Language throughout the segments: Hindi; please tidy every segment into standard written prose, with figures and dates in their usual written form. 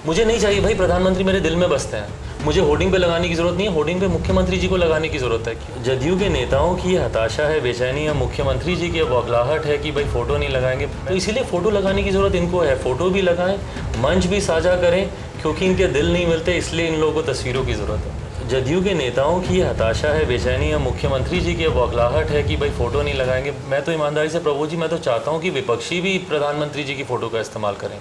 मुझे नहीं चाहिए भाई, प्रधानमंत्री मेरे दिल में बसते हैं। मुझे होर्डिंग पे लगाने की जरूरत नहीं है, होर्डिंग पे मुख्यमंत्री जी को लगाने की जरूरत है। जदयू के नेताओं की हताशा है, बेचैनी है, मुख्यमंत्री जी की बौखलाहट है कि भाई फोटो नहीं लगाएंगे, तो इसीलिए फोटो लगाने की जरूरत इनको है। फोटो भी लगाएं, मंच भी साझा करें, क्योंकि इनके दिल नहीं मिलते, इसलिए इन लोगों को तस्वीरों की जरूरत है। जदयू के नेताओं की हताशा है, बेचैनी है, मुख्यमंत्री जी की बौखलाहट है कि भाई फोटो नहीं लगाएंगे। मैं तो ईमानदारी से प्रभु जी, मैं तो चाहता हूँ कि विपक्षी भी प्रधानमंत्री जी की फ़ोटो का इस्तेमाल करें।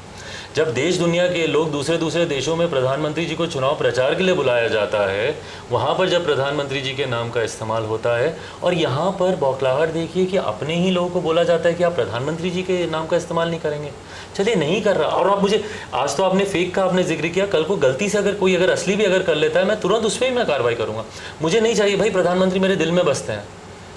जब देश दुनिया के लोग दूसरे देशों में प्रधानमंत्री जी को चुनाव प्रचार के लिए बुलाया जाता है, वहाँ पर जब प्रधानमंत्री जी के नाम का इस्तेमाल होता है, और यहाँ पर बौखलाहट देखिए कि अपने ही लोगों को बोला जाता है कि आप प्रधानमंत्री जी के नाम का इस्तेमाल नहीं करेंगे। चलिए नहीं कर रहा, और आप मुझे आज तो आपने फेक का आपने जिक्र किया, कल को गलती से अगर कोई असली भी अगर कर लेता है, मैं तुरंत उस पर ही मैं कार्रवाई करूँगा। मुझे नहीं चाहिए भाई, प्रधानमंत्री मेरे दिल में बसते हैं,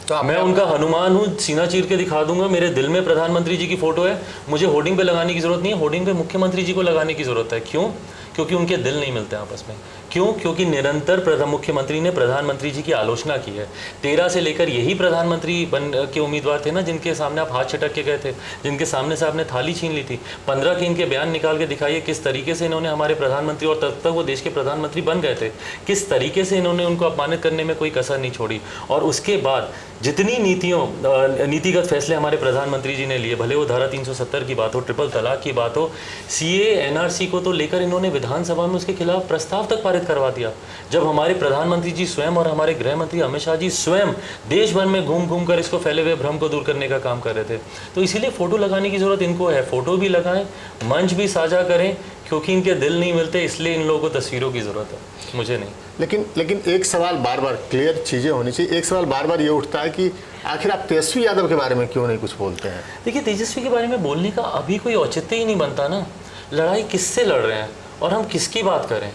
तो मैं उनका हनुमान हूँ, सीना चीर के दिखा दूंगा। मेरे दिल में प्रधानमंत्री जी की फोटो है, मुझे होर्डिंग पे लगाने की जरूरत नहीं है, होर्डिंग पे मुख्यमंत्री जी को लगाने की जरूरत है। क्यों? क्योंकि उनके दिल नहीं मिलते आपस में। क्यों? क्योंकि निरंतर मुख्यमंत्री ने प्रधानमंत्री जी की आलोचना की है। 13 से लेकर यही प्रधानमंत्री बन के उम्मीदवार थे ना, जिनके सामने आप हाथ छटक के गए थे, जिनके सामने से आपने थाली छीन ली थी। 15 के इनके बयान निकाल के दिखाइए किस तरीके से इन्होंने हमारे प्रधानमंत्री, और तब तक वो देश के प्रधानमंत्री बन गए थे, किस तरीके से इन्होंने उनको अपमानित करने में कोई कसर नहीं छोड़ी। और उसके बाद जितनी नीतिगत फैसले हमारे प्रधानमंत्री जी ने लिए, भले वो धारा 370 की बात हो, ट्रिपल तलाक की बात हो, सीए एनआरसी को तो लेकर इन्होंने विधानसभा में उसके खिलाफ प्रस्ताव तक पारित करवा दिया। जब हमारे प्रधानमंत्री जी स्वयं और हमारे गृह मंत्री अमित शाह जी स्वयं देश भर में घूम कर इसको फैले हुए भ्रम को दूर करने का काम कर रहे थे। तो इसीलिए फोटो लगाने की जरूरत इनको है। फोटो भी लगाएं, मंच भी साझा करें, क्योंकि इनके दिल नहीं मिलते, इसलिए इन लोगों को तस्वीरों की जरूरत है, मुझे नहीं। लेकिन एक सवाल बार बार, क्लियर चीज़ें होनी चाहिए। एक सवाल बार बार ये उठता है कि आखिर आप तेजस्वी यादव के बारे में क्यों नहीं कुछ बोलते हैं? देखिए, तेजस्वी के बारे में बोलने का अभी कोई औचित्य ही नहीं बनता ना। लड़ाई किससे लड़ रहे हैं और हम किसकी बात करें?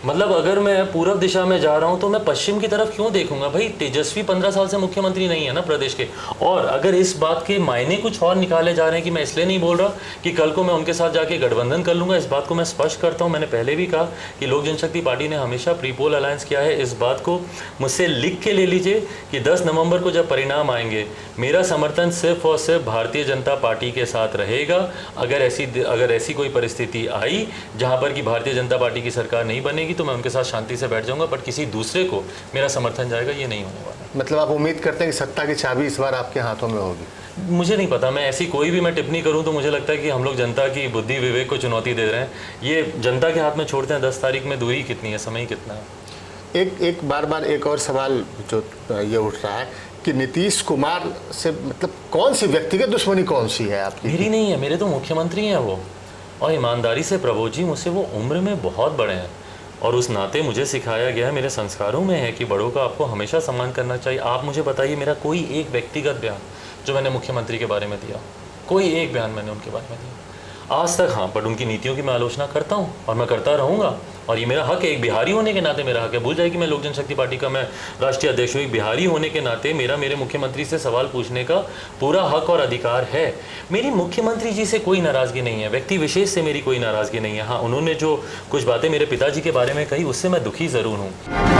मतलब अगर मैं पूर्व दिशा में जा रहा हूं तो मैं पश्चिम की तरफ क्यों देखूंगा? भाई तेजस्वी 15 साल से मुख्यमंत्री नहीं है ना प्रदेश के। और अगर इस बात के मायने कुछ और निकाले जा रहे हैं कि मैं इसलिए नहीं बोल रहा कि कल को मैं उनके साथ जाके गठबंधन कर लूँगा, इस बात को मैं स्पष्ट करता हूँ। मैंने पहले भी कहा कि लोक जनशक्ति पार्टी ने हमेशा प्रीपोल अलायंस किया है। इस बात को मुझसे लिख के ले लीजिए कि 10 नवंबर को जब परिणाम आएंगे, मेरा समर्थन सिर्फ और सिर्फ भारतीय जनता पार्टी के साथ रहेगा। अगर ऐसी कोई परिस्थिति आई जहाँ पर कि भारतीय जनता पार्टी की सरकार नहीं बनेगी, तो मैं उनके साथ शांति से बैठ जाऊंगा, बट किसी दूसरे को मेरा समर्थन जाएगा, ये नहीं होने वाला। मतलब आप उम्मीद करते हैं कि सत्ता की चाबी इस बार आपके हाथों में होगी? मुझे नहीं पता, मैं ऐसी कोई भी मैं टिप्पणी करूं तो मुझे लगता है कि हम लोग जनता की बुद्धि विवेक को चुनौती दे रहे हैं। ये जनता के हाथ में छोड़ते हैं। 10 तारीख में दूरी कितनी है, समय कितना है। एक बार एक और सवाल जो ये उठ रहा है कि नीतीश कुमार से मतलब कौन सी व्यक्तिगत दुश्मनी कौन सी है आपकी? मेरी नहीं है, मेरे तो मुख्यमंत्री हैं वो। और ईमानदारी से प्रभु जी, मुझसे वो उम्र में बहुत बड़े हैं, और उस नाते मुझे सिखाया गया है, मेरे संस्कारों में है कि बड़ों का आपको हमेशा सम्मान करना चाहिए। आप मुझे बताइए, मेरा कोई एक व्यक्तिगत बयान जो मैंने मुख्यमंत्री के बारे में दिया, कोई एक बयान मैंने उनके बारे में दिया आज तक? हाँ, बट उनकी नीतियों की मैं आलोचना करता हूँ और मैं करता रहूँगा, और ये मेरा हक है। एक बिहारी होने के नाते मेरा हक है। भूल जाए कि मैं लोक जनशक्ति पार्टी का मैं राष्ट्रीय अध्यक्ष हूँ। एक बिहारी होने के नाते मेरे मुख्यमंत्री से सवाल पूछने का पूरा हक और अधिकार है। मेरी मुख्यमंत्री जी से कोई नाराज़गी नहीं है, व्यक्ति विशेष से मेरी कोई नाराज़गी नहीं है। हाँ, उन्होंने जो कुछ बातें मेरे पिताजी के बारे में कही, उससे मैं दुखी ज़रूर हूँ।